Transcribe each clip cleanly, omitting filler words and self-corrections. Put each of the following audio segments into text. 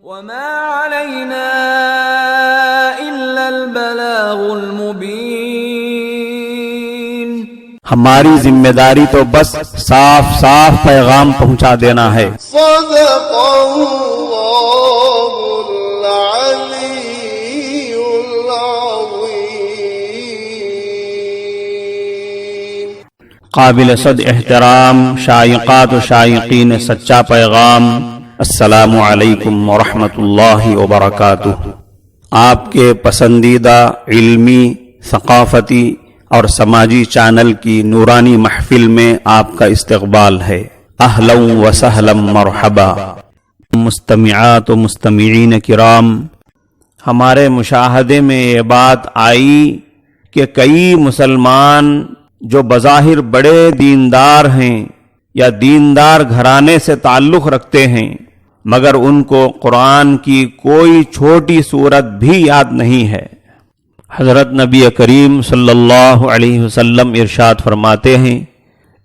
वमा अलैना इल्लल बलागुल मुबीन। हमारी जिम्मेदारी तो बस साफ साफ पैगाम पहुंचा देना है। सदक़ल्लाहुल अलीयुल अज़ीम। काबिल सद एहतराम शाइक़ात व शाइक़ीन सच्चा पैगाम, अस्सलामु अलैकुम व रहमतुल्लाहि व बरकातुहू। आपके पसंदीदा इल्मी, सक़ाफ़ती और समाजी चैनल की नूरानी महफिल में आपका इस्तक़बाल है। अहलन व सहलन मरहबा। मुस्तमिआत व मुस्तमिईन किराम, हमारे मुशाहदे में ये बात आई कि कई मुसलमान जो बज़ाहिर बड़े दीनदार हैं या दीनदार घराने से ताल्लुक़ रखते हैं, मगर उनको कुरान की कोई छोटी सूरत भी याद नहीं है। हज़रत नबी करीम सल्लल्लाहु अलैहि वसल्लम इरशाद फरमाते हैं,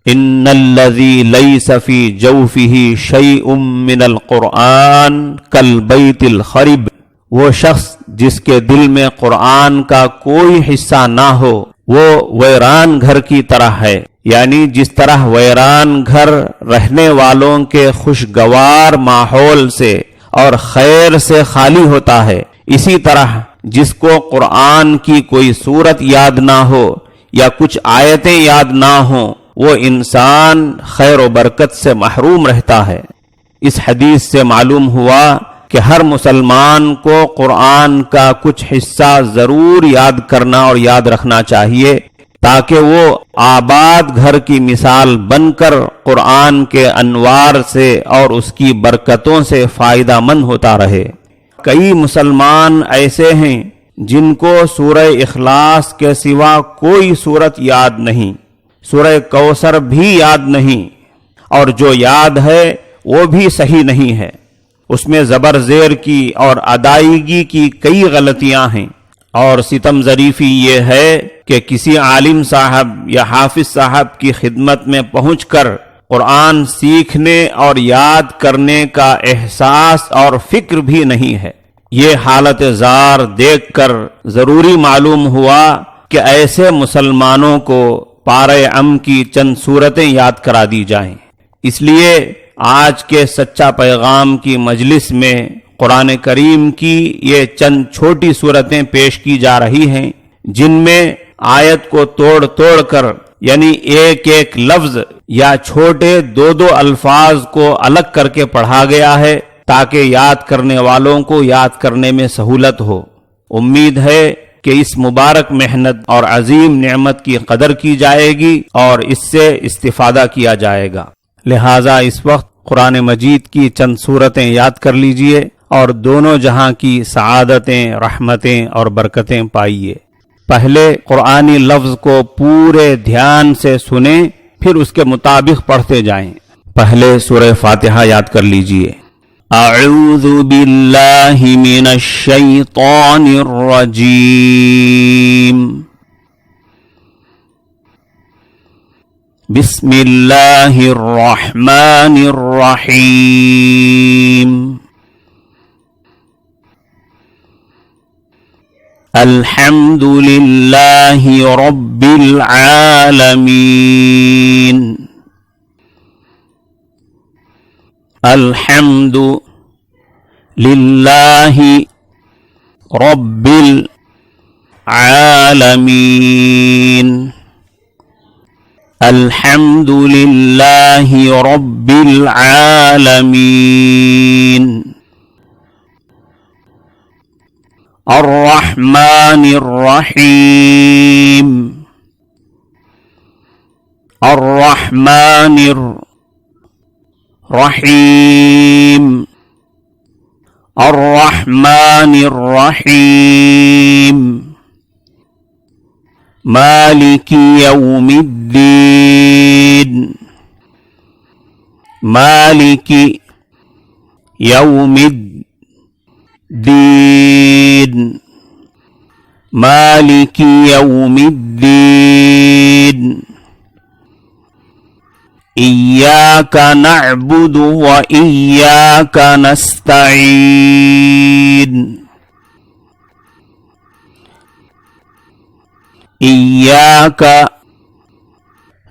इन्नल्लज़ी लैसा फ़ी जौफ़िही शैउम मिनल कुरआन कल बैतिल खरिब। वो शख्स जिसके दिल में कुरान का कोई हिस्सा ना हो, वो वैरान घर की तरह है। यानी जिस तरह वैरान घर रहने वालों के खुशगवार माहौल से और खैर से खाली होता है, इसी तरह जिसको कुरान की कोई सूरत याद ना हो या कुछ आयतें याद ना हो, वो इंसान खैर व बरकत से महरूम रहता है। इस हदीस से मालूम हुआ कि हर मुसलमान को कुरान का कुछ हिस्सा जरूर याद करना और याद रखना चाहिए, ताकि वो आबाद घर की मिसाल बनकर कुरान के अनवार से और उसकी बरकतों से फायदामंद होता रहे। कई मुसलमान ऐसे हैं जिनको सूरह इखलास के सिवा कोई सूरत याद नहीं, सूरह कौसर भी याद नहीं, और जो याद है वो भी सही नहीं है। उसमें ज़बर ज़ेर की और अदायगी की कई गलतियां हैं। और सितम ज़रीफ़ी ये है कि किसी आलिम साहब या हाफिज साहब की खिदमत में पहुंचकर कुरान सीखने और याद करने का एहसास और फिक्र भी नहीं है। ये हालत ज़ार देखकर ज़रूरी मालूम हुआ कि ऐसे मुसलमानों को पारे अम की चंद सूरतें याद करा दी जाएं। इसलिए आज के सच्चा पैगाम की मजलिस में कुरान करीम की ये चंद छोटी सूरतें पेश की जा रही हैं, जिनमें आयत को तोड़ तोड़ कर, यानी एक एक लफ्ज या छोटे दो दो अल्फाज को अलग करके पढ़ा गया है, ताकि याद करने वालों को याद करने में सहूलत हो। उम्मीद है कि इस मुबारक मेहनत और अजीम नेमत की कदर की जाएगी और इससे इस्तिफादा किया जाएगा। लिहाजा इस वक्त कुरान मजीद की चंद सूरतें याद कर लीजिए और दोनों जहां की सआदतें, रहमतें और बरकतें पाइए। पहले कुरानी लफ्ज को पूरे ध्यान से सुने, फिर उसके मुताबिक पढ़ते जाएं। पहले सूरह फातिहा याद कर लीजिए। अऊज़ु बिल्लाहि मिनश शैतानिर रजीम। बिस्मिल्लाहिर रहमानिर रहीम। अल्हम्दुलिल्लाहि रब्बिल आलमीन। अल्हम्दुलिल्लाहि रब्बिल आलमीन। अल्हम्दुलिल्लाहि रब्बिल आलमीन। अर्रहमानिर रहीम। अर्रहमानिर रहीम। अर्रहमानिर रहीम। मालिकी यौमिद्दीन। मालिकी यौमिद्दीन। मालिकी यौमिद्दीन। इय्याका नअबुदु व इय्याका नस्तईन। इय्याका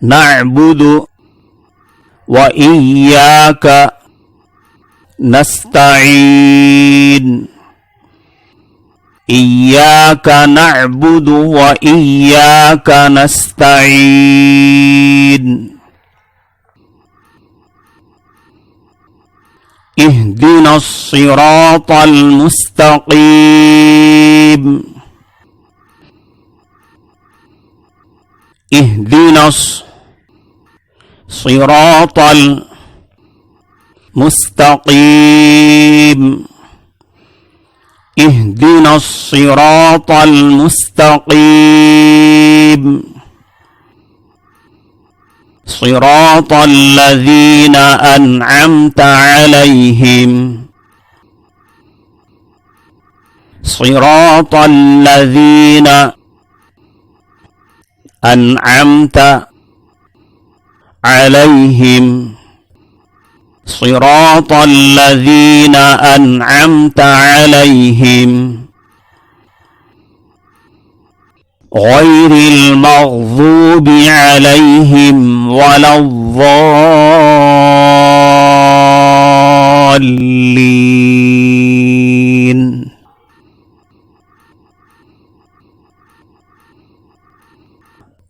नअबुदु व इय्याका नस्तईन। इय्याका नअबुदु व इय्याका नस्तईन। इहदिनस सिरातल मुस्तकीम। इहदिनस सिरातल मुस्तकीम। इहदिनस सिरातल मुस्तकीम। सिरातल लज़ीना अनअमत अलैहिम। सिरातल लज़ीना अनअमत अलैहिम। सिरातल लज़ीना अनअमत अलैहिम। गैरिल मग़ज़ूबि अलैहिम वलद्दाल्लीन।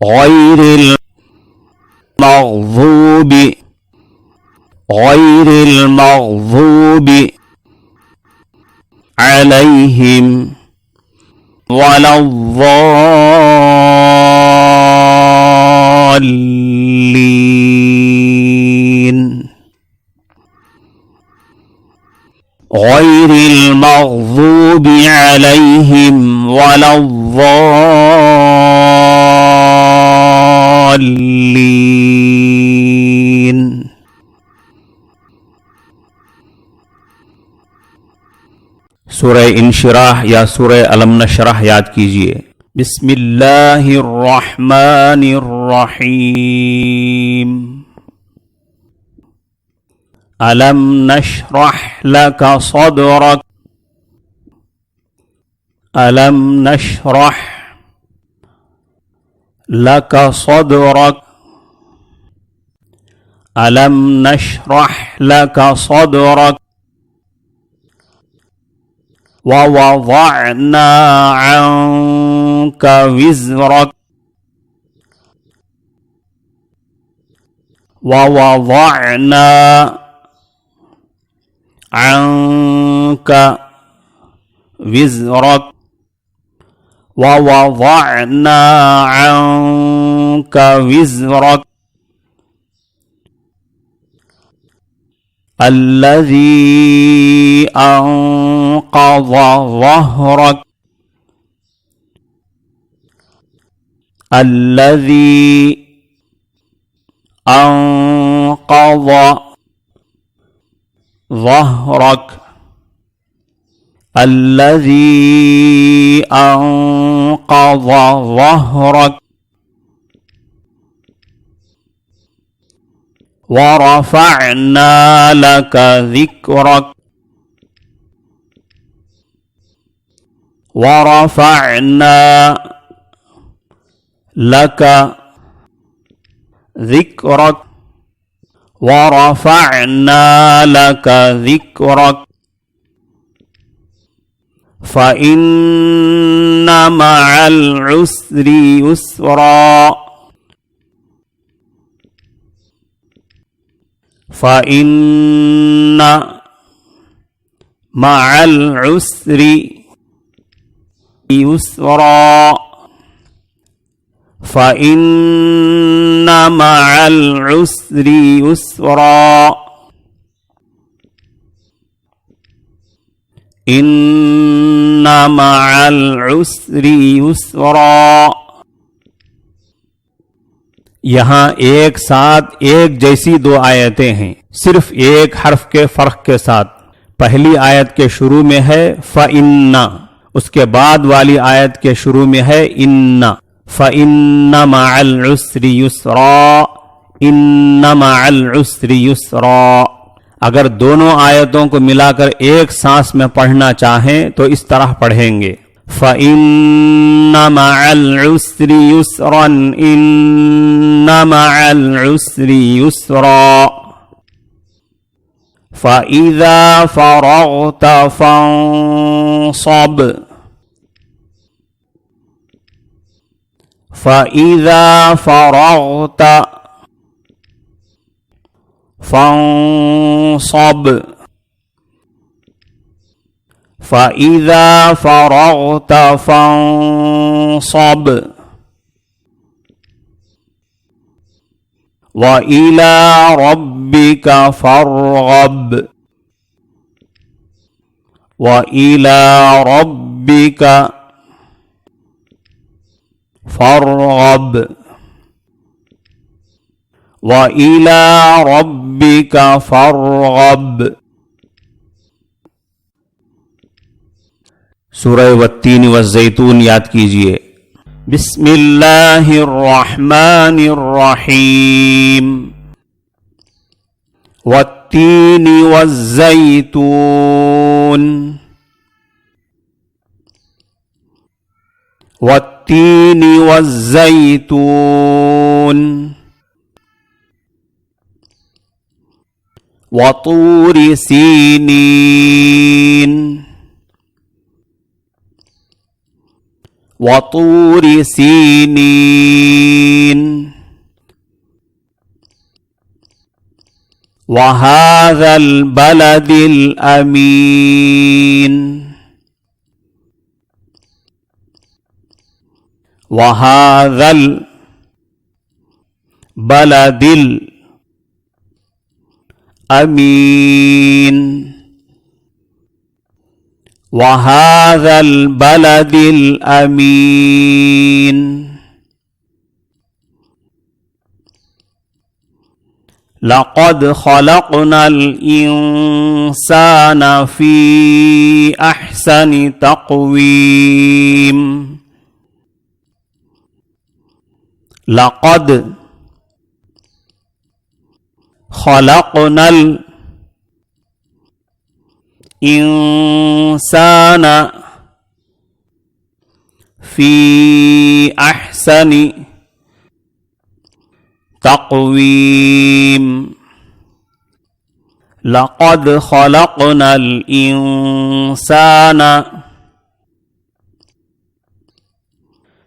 गैरिल मग़ज़ूबि अलैहिम वलद्दाल्लीन। गैरिल मग़ज़ूबि अलैहिम वलद्दाल्लीन। सूरह इंशिराह या सूरह अलम नशरह याद कीजिए। बिस्मिल्लाहिर्रहमानिर्रहीम। अलम नशरह लका सदरक। अलम नशरह लका सदरक। अलम नशरह लका सदरक। ववज़अना अन्का विज़रक। ववज़अना अन्का विज़रक। ववज़अना अन्का विज़रक। الذي أنقض ظهرك। الذي أنقض ظهرك. الذي أنقض ظهرك. ورفعنا لك ذكرك. ورفعنا لك ذكرك. ورفعنا لك ذكرك. فإن مع العسر يسرا. فإن مع العسر يسرا. فإن مع العسر يسرا. إن مع العسر يسرا. यहाँ एक साथ एक जैसी दो आयतें हैं, सिर्फ एक हर्फ के फर्क के साथ। पहली आयत के शुरू में है फ़इन्ना, उसके बाद वाली आयत के शुरू में है इन्ना। फ़इन्ना मअल उसरि युस्रा, इन्न मअल उसरि युस्रा। अगर दोनों आयतों को मिलाकर एक सांस में पढ़ना चाहें तो इस तरह पढ़ेंगे, फ़इन्न मअल उसरि युस्रन इन्न मअल उसरि युस्रा फ़इज़ा फ़रग़्त फ़ंصब फ़इज़ा फ़रग़्त फ़ंصब फ़इज़ा फ़रग़्त फ़ंصब वइला रब्बिका फ़र्ग़ब वइला रब्बिका फ़र्ग़ब वइला रब्बिका फ़र्ग़ब। सूरह वत्तीन वज़्ज़ैतून याद कीजिए। बिस्मिल्लाहिर्रहमानिर्रहीम। वत्तीन वज़्ज़ैतून वत्तीन वज़्ज़ैतून वतूरि सीनीन वतूरि सीनीन वहाज़ल बलदिल अमीन वहाज़ल बलदिल अमीन वहाज़ल बलदिल अमीन। लक़द ख़लक़नल इंसान फ़ी अहसनि तक़वीम। लक़द ख़लक़नल इंसान फ़ी अहसनि तक़वीम। लक़द ख़लक़नल इंसान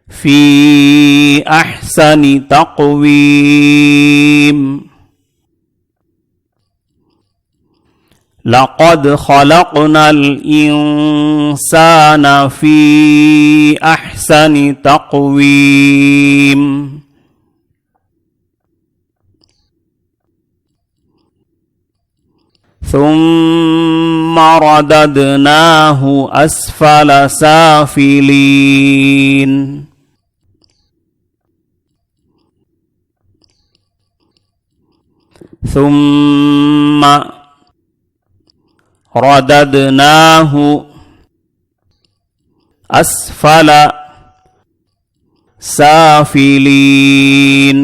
फ़ी अहसनि तक़वीम। लक़द ख़लक़नल इंसान फ़ी अहसनि तक़वीम। ثم رددناه أسفل سافلين। ثم رددناه أسفل سافلين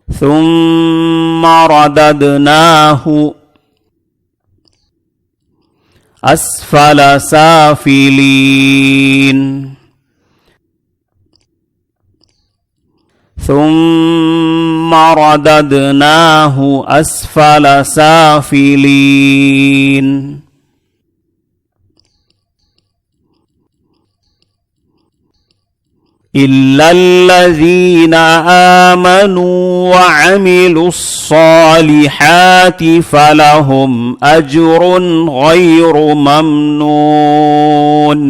ثم رددناه أسفل سافلين ثم رددناه أسفل سافلين إلا الذين آمنوا وعملوا الصالحات فلهم أجر غير ممنون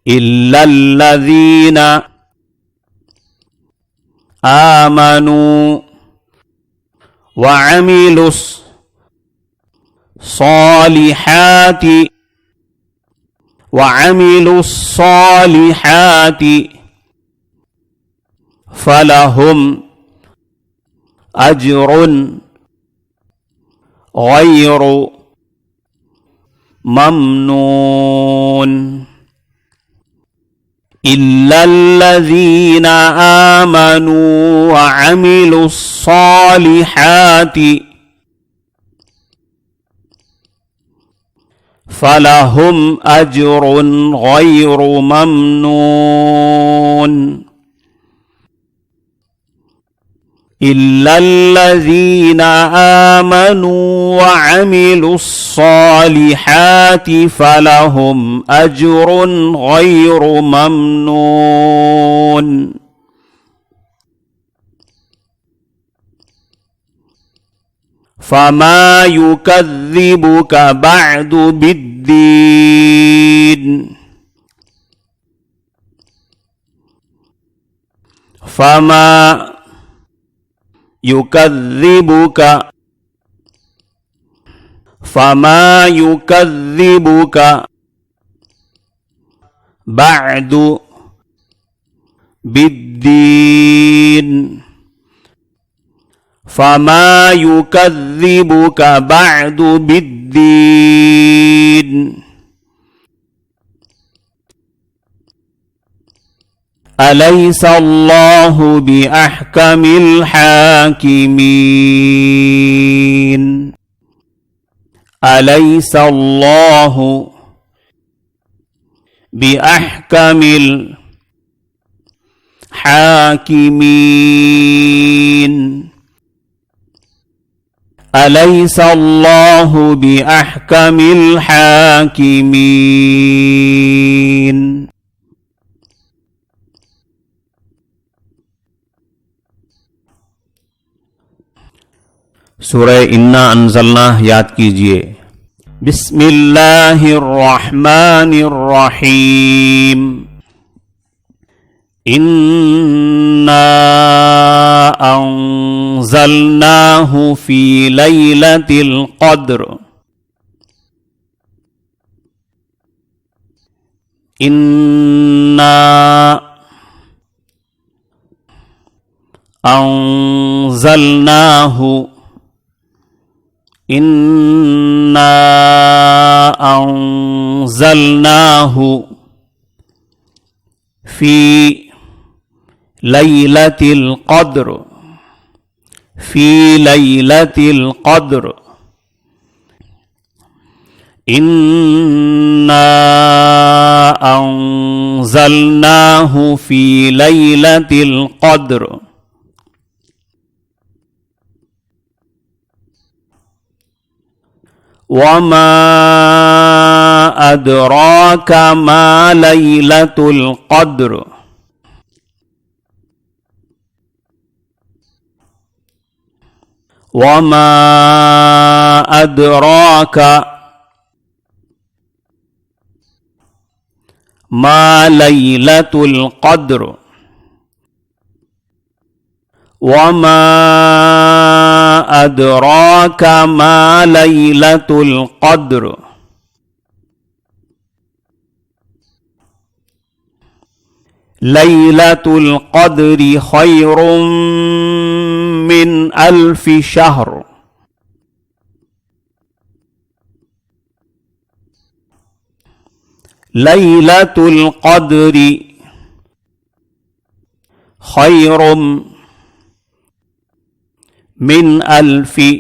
إلا الذين آمنوا وعملوا الصالحات فلهم أجر غير ممنون إلا الذين آمنوا وعملوا الصالحات فلهم أجر غير ممنون إلا الذين آمنوا وعملوا الصالحات فلهم أجر غير ممنون فما يكذبك بعد بالدين فما يكذبك بعد بالدين فما يكذبك بعد بالدين أليس الله بأحكم الحاكمين أليس الله بأحكم الحاكمين أليس الله بأحكم الحاكمين सूरह इन्ना अनज़लना याद कीजिए। बिस्मिल्लाहिर्रहमानिर्रहीम। इन्ना अंज़लनाहु फी लैलतिल क़द्र। इन्ना अंज़लनाहु इन्ना अंज़लनाहु फी लैलतिल क़द्र फी लैलतिल क़द्र। इन्ना अंज़लनाहु फी लैलतिल क़द्र। वमा अदराका मा लैलतुल क़द्र। वमा अदराका मा लैलतुल क़द्र। वमा अदराका मा लैलतुल क़द्र। लैलतुल क़द्रि खैरुम मिन अल्फि शहर। लैलतुल क़द्रि खैरुम मिन अल्फि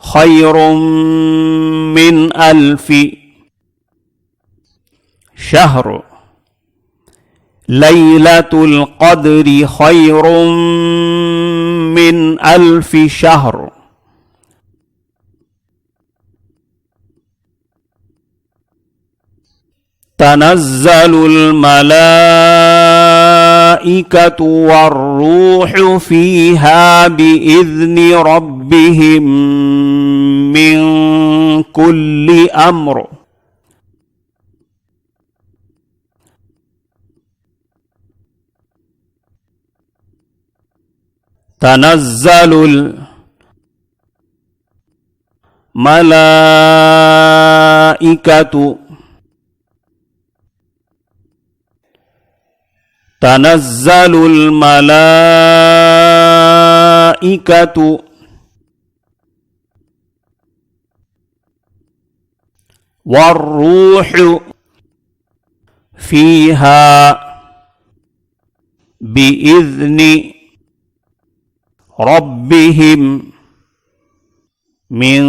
खैरुम मिन अल्फि शहर। लैलतुल क़द्रि खैरुम मिन अल्फि शहर। तनज़्ज़लुल मलाइकतु वर्रूहु फ़ीहा बिइज़्नि रब्बिहिम मिन कुल्लि अम्र। तनज़्ज़लुल मलाइकतु तनज़्ज़लुल मलाइकतु वर्रूहु فيها بإذن ربهم من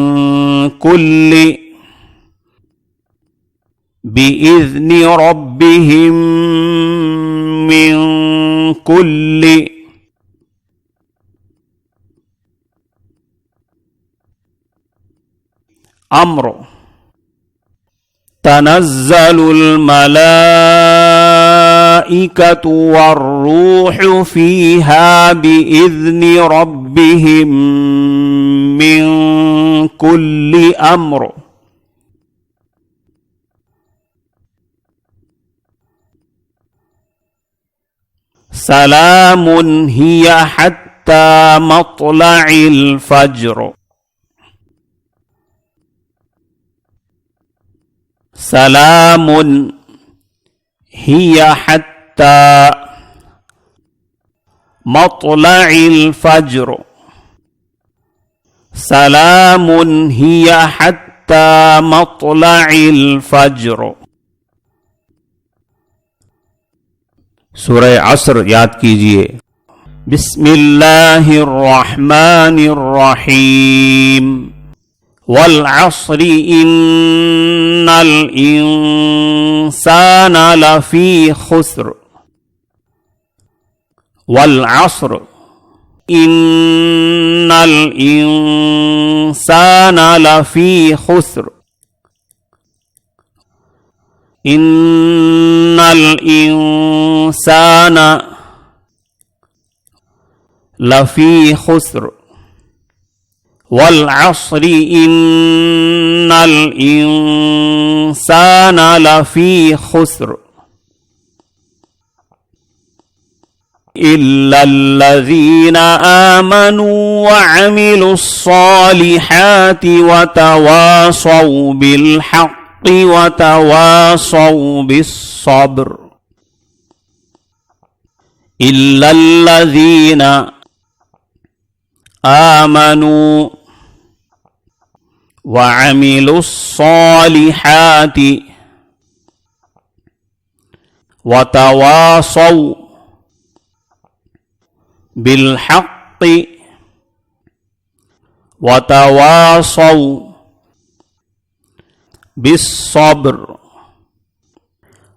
كل بإذن ربهم من كل أمر تنزل الملائكة والروح فيها بإذن ربهم من كل أمر سلام هي حتى مطلع الفجر سلام هي حتى مطلع الفجر سلام هي حتى مطلع الفجر सूरह अस्र याद कीजिए। बिस्मिल्लाहिर्रहमानिर्रहीम वल अस्रि इन्नल इंसाना लफी खुस्र वल अस्र इन्नल इंसाना लफी खुस्र इन्नल इंसान लफी खुस्र वल अस्रि इन्नल इंसान लफी खुस्र इल्लल्लज़ीना आमनू व अमिलुस्सालिहाति व तवासौ बिल हक़्क़ि वतवासौ बिस्सब्र इल्लल्लज़ीना आमनू व अमिलुस्सालिहाति वतवासौ बिल्हक़्क़ि वतवासौ बिस्सब्र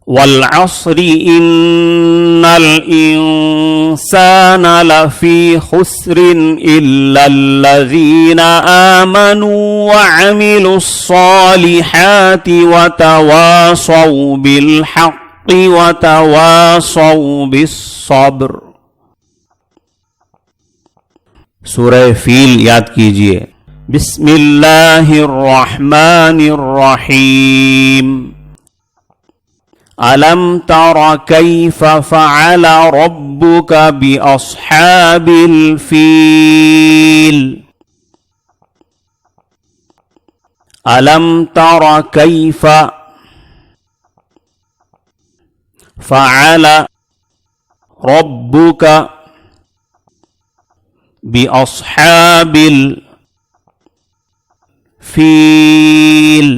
वल अस्रि इन्नल इंसाना लफी खुस्रिन इल्लल्लज़ीना आमनू व अमिलुस्सालिहाति व तवासौ बिल्हक़्क़ि व तवासौ बिस्सब्र। सूरह फील याद कीजिए। बिस्मिल्लाहिर्रहमानिर्रहीम अलम तरा कैफ फ़अल रब्बुक बिअस्हाबिल फील अलम तरा कैफ फ़अल रब्बुक बिअस्हाबिल फील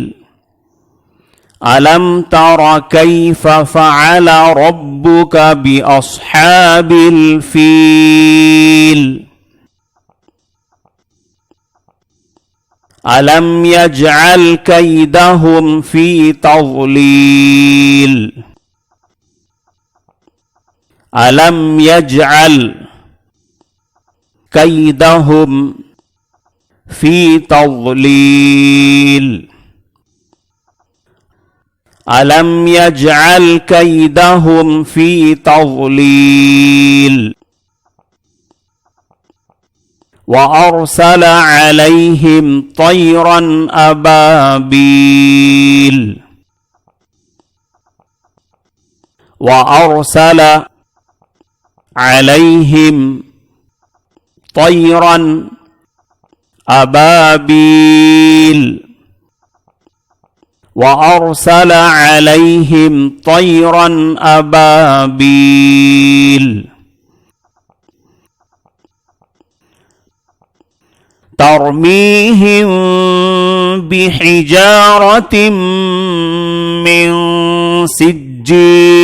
अलम तरा कैफ फ़अल रब्बुक बिअस्हाबिल फील अलम यजअल कैदहुम फी तज़लील अलम यजअल कैदहुम फी तज़लील अलम यजअल कैदहुम फी तज़लील व अरसल अलैहिम तयरन अबाबील व अरसल अलैहिम तयरन अबाबील व अरसल अलैहिम तयरन अबाबील तरमीहिम बिहिजारतिम मिन सिज्जील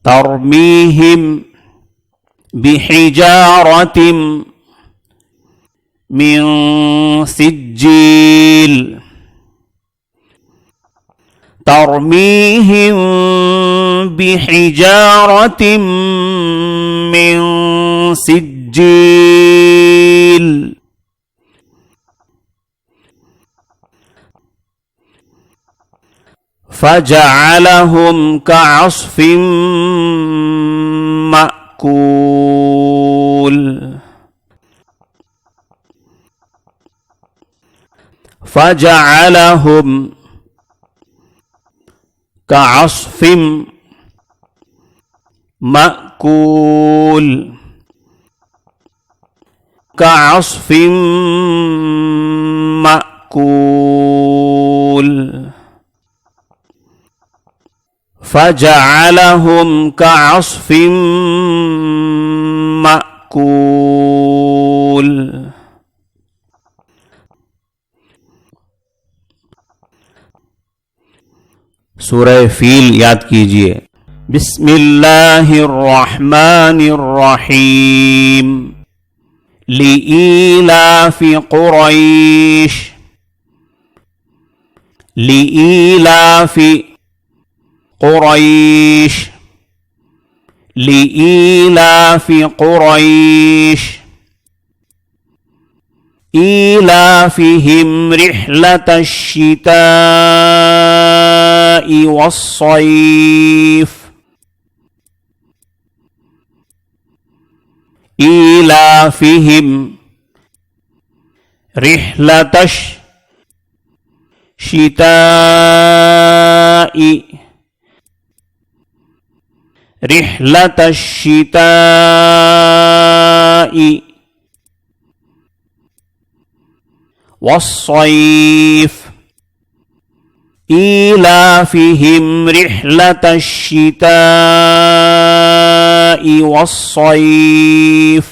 ترميهم بحجارة من سجيل ترميهم بحجارة من سجيل فجعلهم كعصف مأكول فجعلهم كعصف مأكول كعصف مأكول فجعلهم كعصف مأكول सूरह फील याद कीजिए। बिस्मिल्लाहिर्रहमानिर्रहीम लिईलाफि कुरैश लिईलाफि कुरैश लिईलाफि कुरैश ईलाफिहिम रिह्लतश शिताइ वस्सैफ ईलाफिहिम रिह्लतश शिताइ रिह्लतश शिताइ والصيف إيلافهم رحلة الشتاء والصيف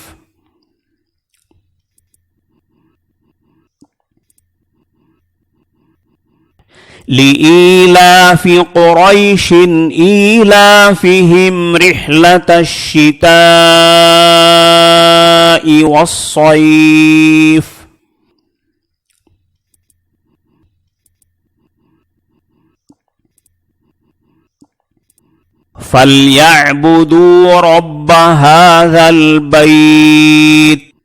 لإيلاف قريش إيلافهم رحلة الشتاء والصيف فليعبدوا رب هذا البيت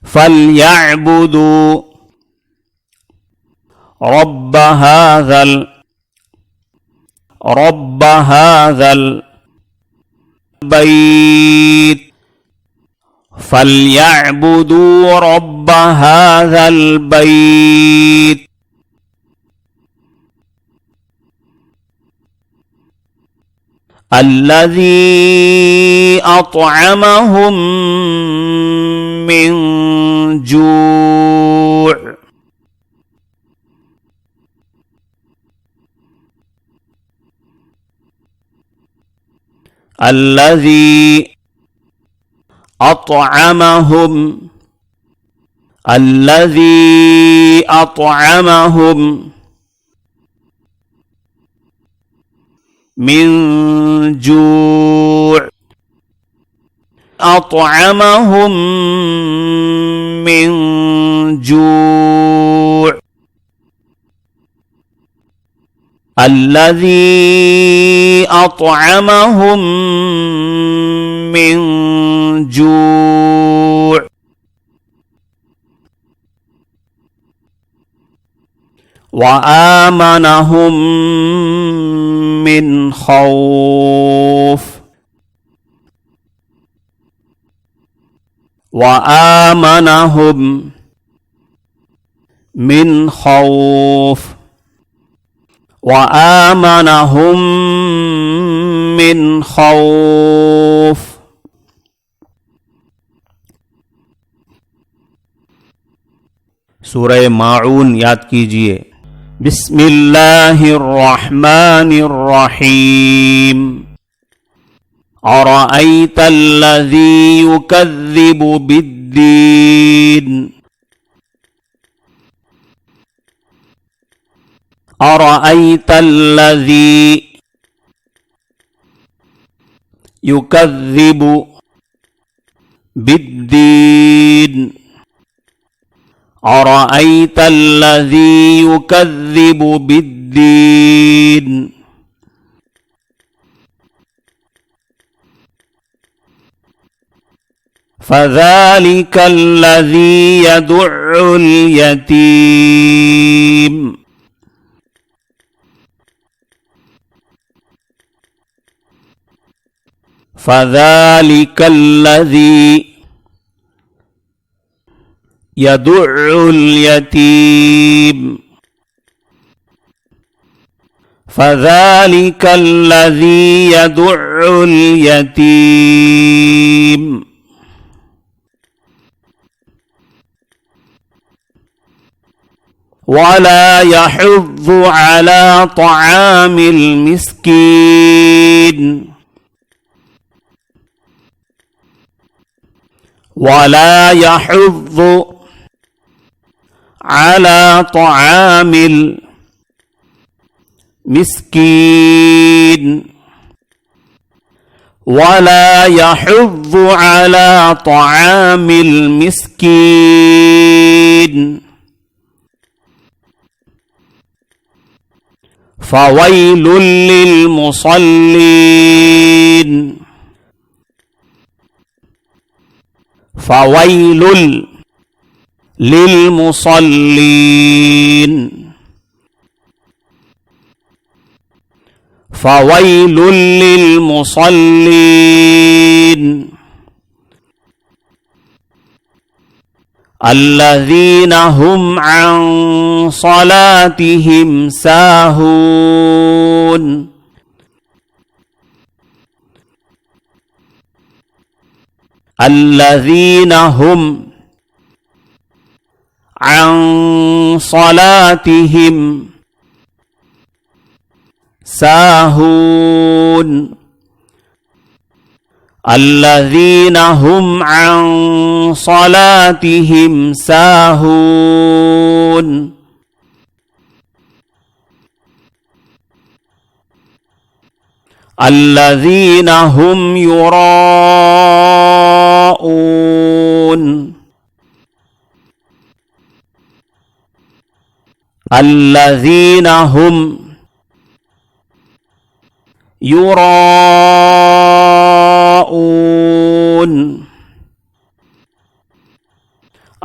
فليعبدوا رب هذا البيت فليعبدوا رب هذا البيت الذي أطعمهم من جوع الذي أطعمهم من جوع أطعمهم من جوع الذي أطعمهم من جوع وآمنهم من خوف وآمنهم من خوف وآمنهم من خوف सूरह माऊन याद कीजिए। बिस्मिल्लाहिर्रहमानिर्रहीम अरअयतल्लज़ी युकज़्ज़िबु बिद्दीन أرأيت الذي يكذب بالدين أرأيت الذي يكذب بالدين فذلك الذي يدع اليتيم فذلك الذي يدع اليتيم فذلك الذي يدع اليتيم ولا يحض على طعام المسكين ولا يحض على طعام المسكين ولا يحض على طعام المسكين فويل للمصلين فويل للمصلين فويل للمصلين الذين هم عن صلاتهم ساهون الذين هم عن صلاتهم ساهون الذين هم عن صلاتهم ساهون الذين هم يراءون الذين هم يراءون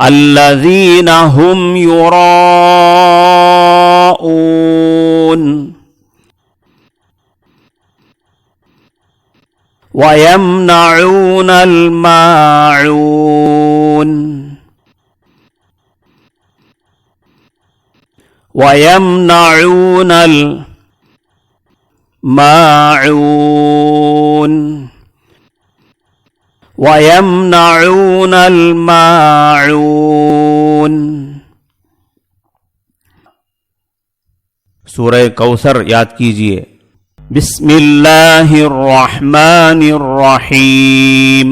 الذين هم يراءون ويمنعون الماعون ويمنعون الماعون ويمنعون الماعون सूरह कौसर याद कीजिए। बिस्मिल्लाहिर्रहमानिर्रहीम।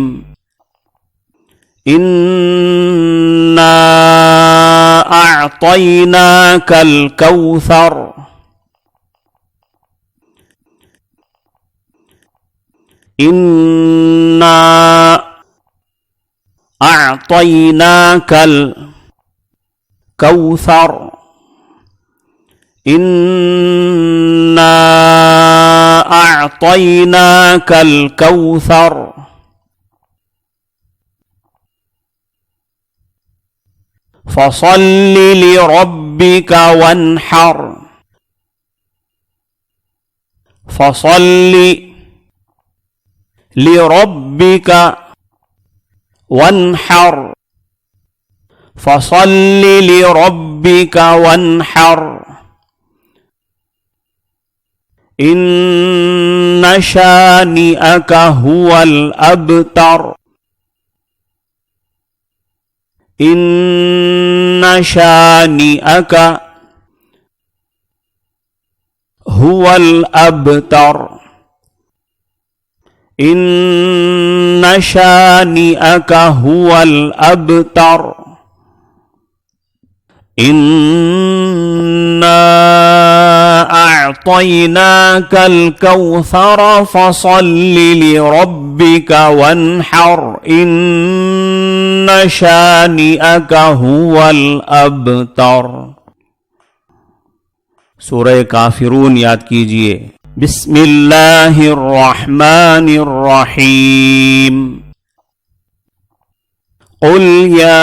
इन्ना अअतैनाकल कौसर। इन्ना अअतैनाकल कौसर। इन्ना अअतैनाकल कौसर। फसल्लि लिरब्बिका वन्हर। फसल्लि लिरब्बिका वन्हर। फसल्लि लिरब्बिका वन्हर। इन्न शानिअका हुवल अबतर। इन्न शानिअका हुवल अबतर। इन्न शानिअका हुवल अबतर। इन्ना أعطيناك الكوثر فصل لربك وانحر إن شانئك هو الأبतर। सूरह काफिरून याद कीजिए। बिस्मिल्लाहिर्रहमानिर्रहीम। कुल या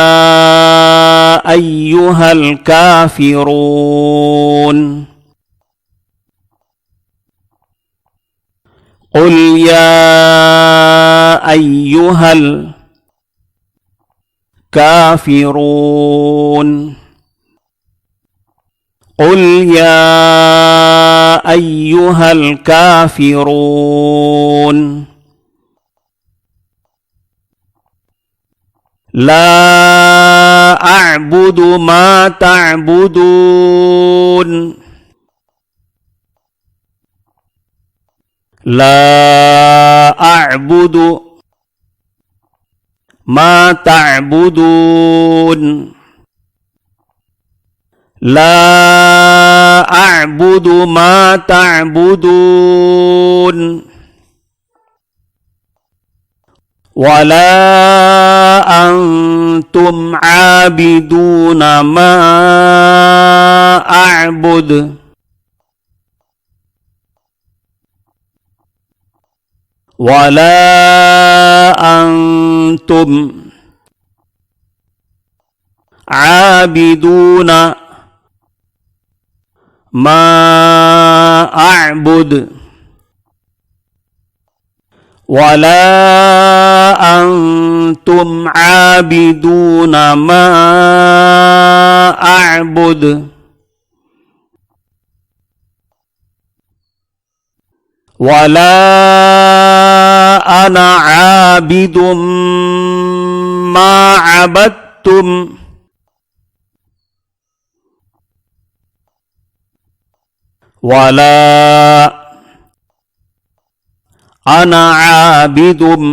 अय्युहल काफिरून। कुल या अय्युहल काफिरून। कुल या अय्युहल काफिरून। ला अअबुदु मा तअबुदून। ला अअबुदु मा तअबुदून। ला अअबुदु मा तअबुदून। वला अंतुम आबिदून मा अअबुद। वला अंतुम आबिदून मा अअबुद। वला अंतुम आबिदून मा अअबुद। वला अना आबिदुम मा अबदतुम। वला अना आबिदुम।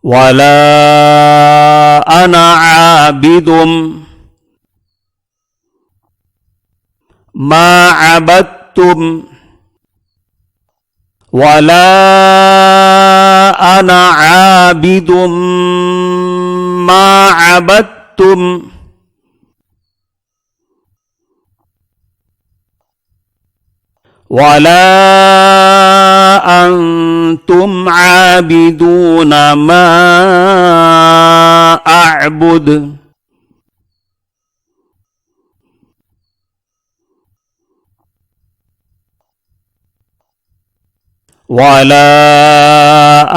वला अना आबिदुम मा अबदतुम। वला अना आबिदुम मा अबदतुम। वला अंतुम आबिदून मा अअबुद। वला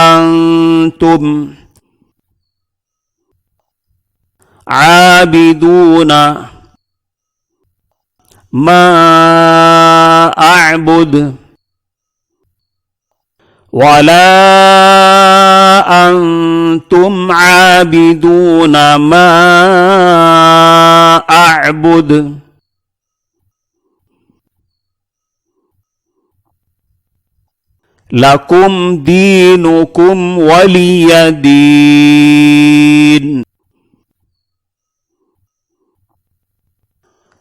अंतुम आबिदून मा अअबुद। वला अंतुम आबिदून मा अअबुद। लकुम दीनुकुम वलिय दीन।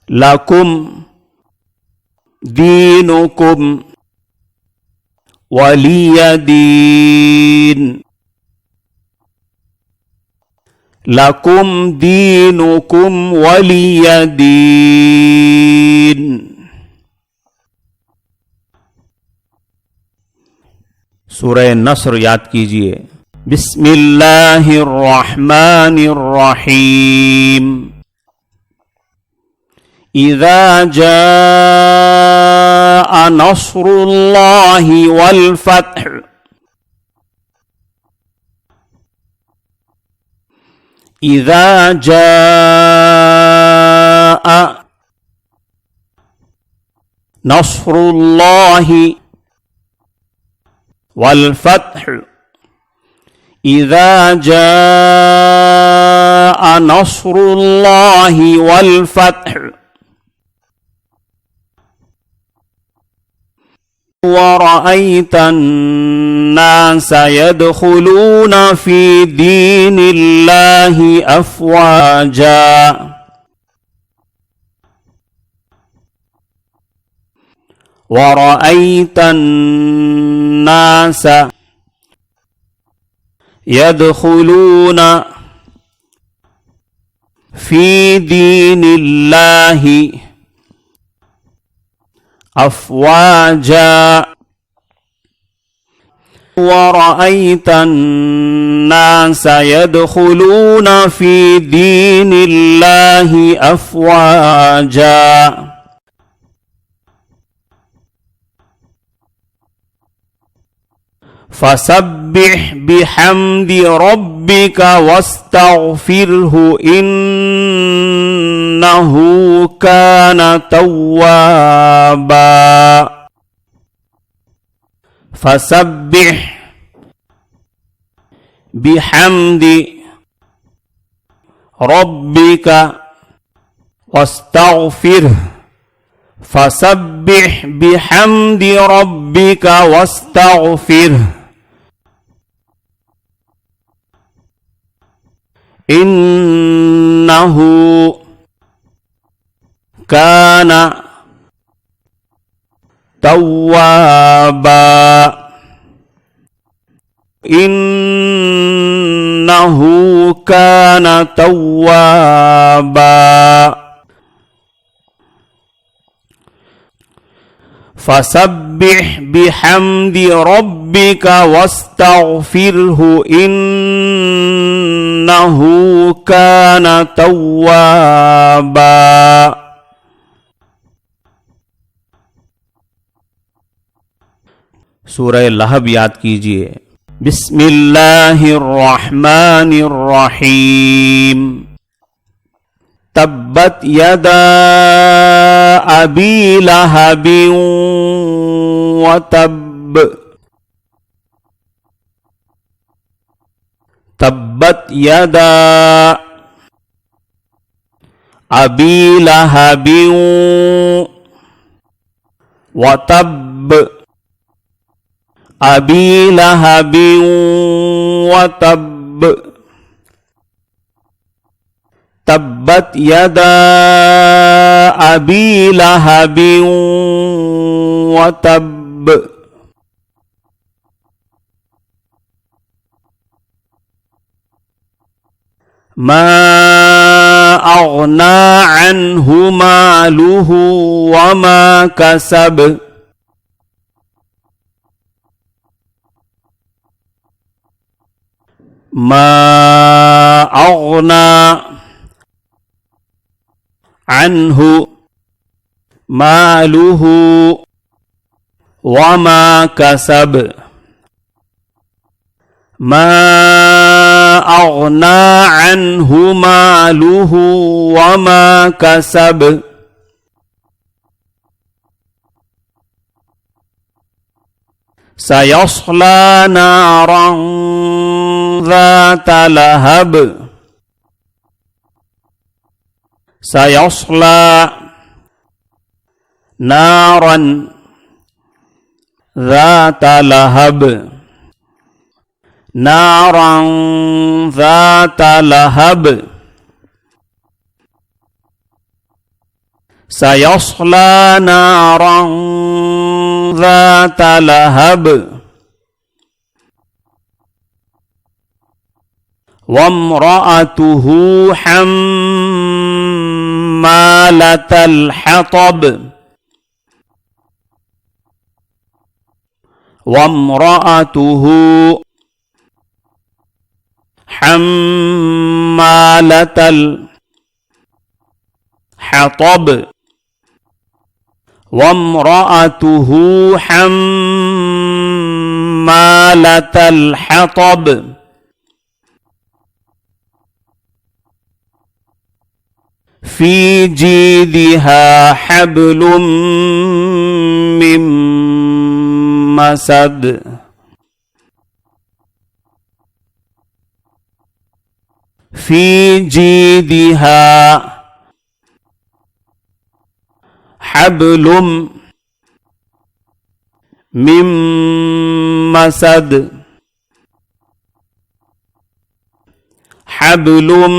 लकुम दीनुकुम वलिय दीन। लकुम दीनुकुम वलिय दीन। सूरह नस्र याद कीजिए। बिस्मिल्लाहिर्रहमानिर्रहीम। इज़ा जाअ नस्रुल्लाहि वल फ़त्ह। इज़ा जाअ नस्रुल्लाहि वल फ़त्ह। इज़ा जाअ नस्रुल्लाहि वल फ़त्ह। वरअयत अन्नास यदखुलून फी दीनिल्लाहि अफ़वाजा। ورأيت الناس يدخلون في دين الله أفواجا ورأيت الناس يدخلون في دين الله أفواجا فسبح بحمد ربك واستغفره إنه كان توابا فسبح بحمد ربك واستغفره فسبح بحمد ربك واستغفره إنه كان توابا إنه كان توابا فسبح بحمد ربك واستغفره إنه كان توابا सूरह लहब याद कीजिए। बिस्मिल्लाहिर्रहमानिर्रहीम। तब्बत यदा अबी लहबिन व तब। तब्बत यदा अबी लहबिन व तब। अबी लहबिन व तब। तब्बत यदा अबी लहबिन व तब। मा अग़ना अन्हु मालुहु व मा कसब। मा अग़ना अन्हु मालुहु व मा कसब। मा अग़ना अन्हु मालुहु व मा कसब। सयस्ला नारन ज़ात लहब। सयस्ला नारन ज़ात लहब। नारन ज़ात लहब। सयस्ला नारन ज़ात लहब। वम्रअतुहु हम्मालतल हतब। वम्रअतुहु हम्मालतल हतब। वम्रअतुहु हम्मालतल हतब। फी जीदिहा हब्लुम मिन मसद। फी जीदिहा हब्लुम मिन मसद। हब्लुम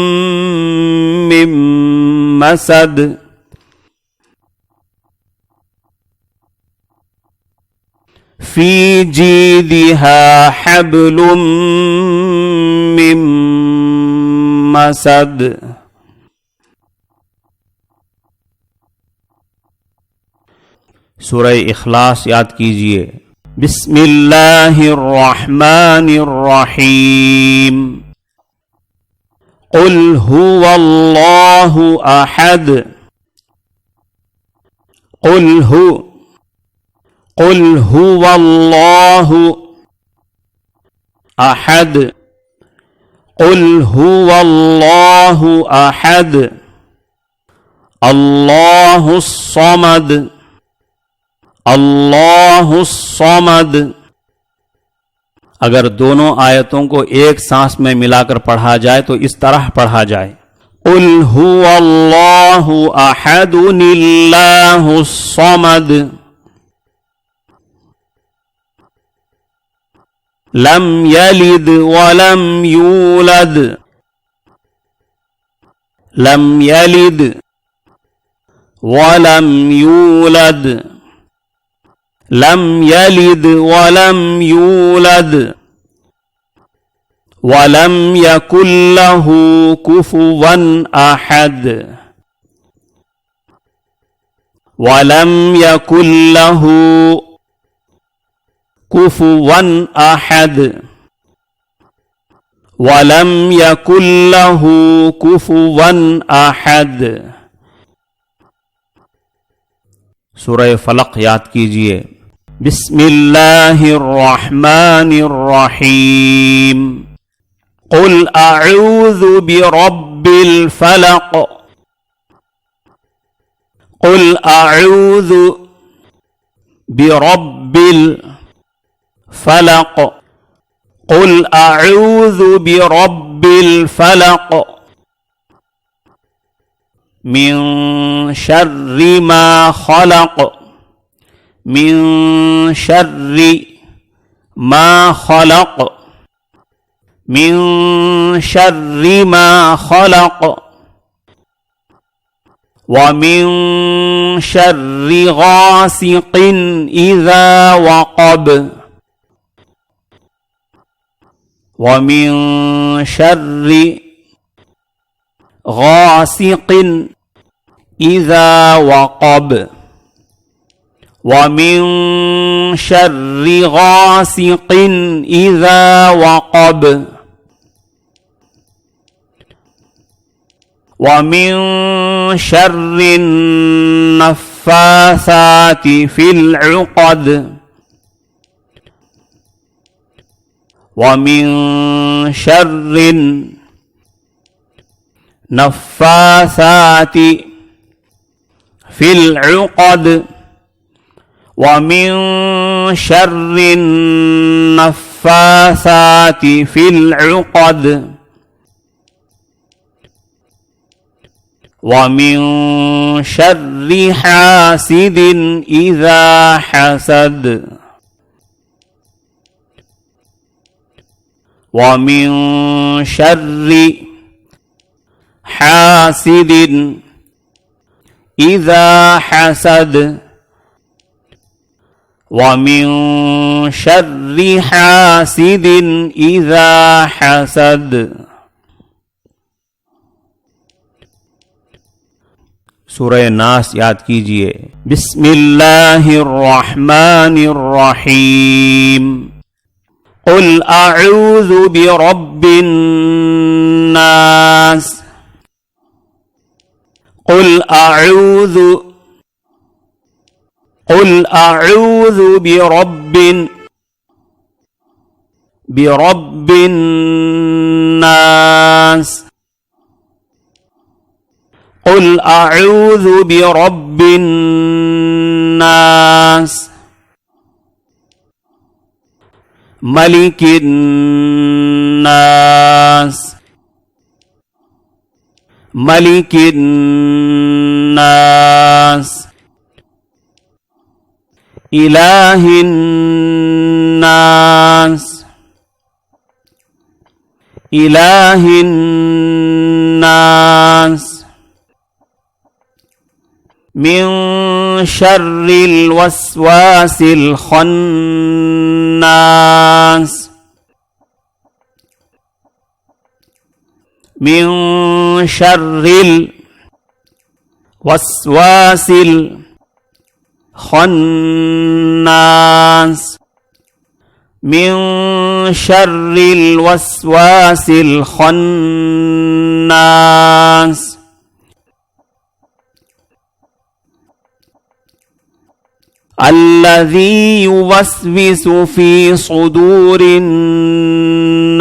मिन मसद। फी जीदिहा हब्लुम मिन मसद। सूरह इखलास याद कीजिए। बिस्मिल्लाहिर्रहमानिर्रहीम। कुल हुवल्लाहु अहद। कुल हुवल्लाहु अहद। कुल हुवल्लाहु अहद। अल्लाहुस समद। अल्लाहुस समद। अगर दोनों आयतों को एक सांस में मिलाकर पढ़ा जाए तो इस तरह पढ़ा जाए। कुल हुवल्लाहु अहदुनिल्लाहुस समद। लम यलिद वलम यूलद। लम यलिद वलम यूलद। लम यलिद वलम यूलद। वलम यकुल लहू कुफुवन अहद। वलम यकुल लहू कुफुवन अहद। वलम यकुल लहू कुफुवन अहद। सूरह फलक याद कीजिए। बिस्मिल्लाहिर्रहमानिर्रहीम। कुल अऊज़ु बिरब्बिल फलक। कुल अऊज़ु बिरब्बिल फलक। कुल अऊज़ु बिरब्बिल फलक। मिन शर्रि मा खलक। मिन शर्रि मा खलक। मिन शर्रि मा खलक। व मिन शर्रि गासिकिन इज़ा वक़ब। व मिन शर्रि गासिकिन इज़ा वक़ब। व मिन शर्रि गासिकिन इज़ा वक़ब। व मिन शर्रि नफ़्फ़ासाति फ़िल उक़द। व मिन शर्रि नफ़्फ़ासाति फ़िल उक़द। व मिन शर्रि नफ़्फ़ासाति फ़िल उक़द। व मिन शर्रि हासिदिन इज़ा हसद। व मिन शर्रि हासिदिन इज़ा हसद। व मिन शर्रि हासिदिन इज़ा हसद। सूरह नास याद कीजिए। बिस्मिल्लाहिर्रहमानिर्रहीम। कुल अऊज़ु बिरब्बिन नास। कुल अऊज़ु बिरब्बिन नास। कुल अऊज़ु बिरब्बिन नास। मलिकिन नास। मलिकिन नास। इलाहिन नास। इलाहिन नास। मिन शर्रिल वस्वासिल खन्नास मिन शर्रिल वस्वासिल खन्नास मिन शर्रिल वस्वासिल खन्नास अल्लज़ी युवस्विसु फी सुदूरिन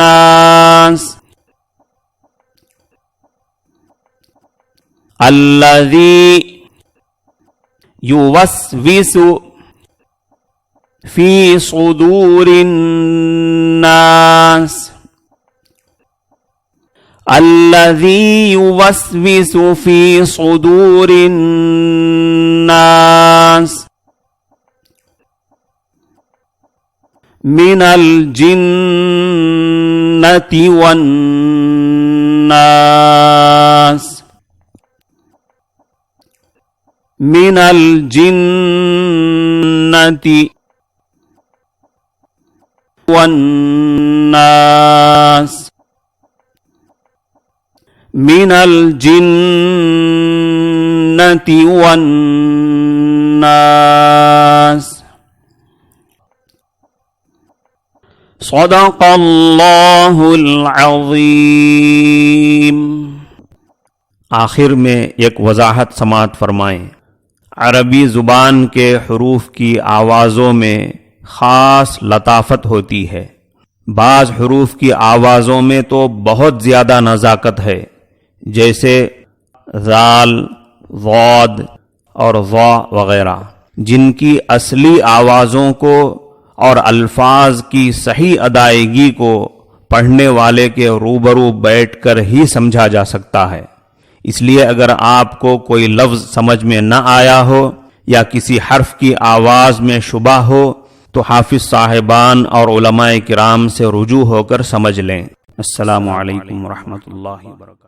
नास अल्लज़ी युवस्विसु फी सुदूरिन नास अल्लज़ी युवस्विसु फी सुदूरिन नास मिनल जिन्नति वन्नास मिनल जिन्नति वन्नास मिनल जिन्नति वन्नास सदक़ल्लाहुल अज़ीम। आखिर में एक वजाहत समाअत फरमाएं। अरबी ज़ुबान के हुरूफ की आवाज़ों में ख़ास लताफ़त होती है। बाज़ हुरूफ की आवाज़ों में तो बहुत ज़्यादा नज़ाकत है, जैसे ज़ाल, ज़ाद और ज़ा वग़ैरह, जिनकी असली आवाज़ों को और अल्फाज की सही अदायगी को पढ़ने वाले के रूबरू बैठकर ही समझा जा सकता है। इसलिए अगर आपको कोई लफ्ज़ समझ में न आया हो या किसी हर्फ की आवाज़ में शुबा हो तो हाफिज साहिबान और उलमाए किराम से रुजू होकर समझ लें। अस्सलामु अलैकुम व रहमतुल्लाहि व बरकातुहू।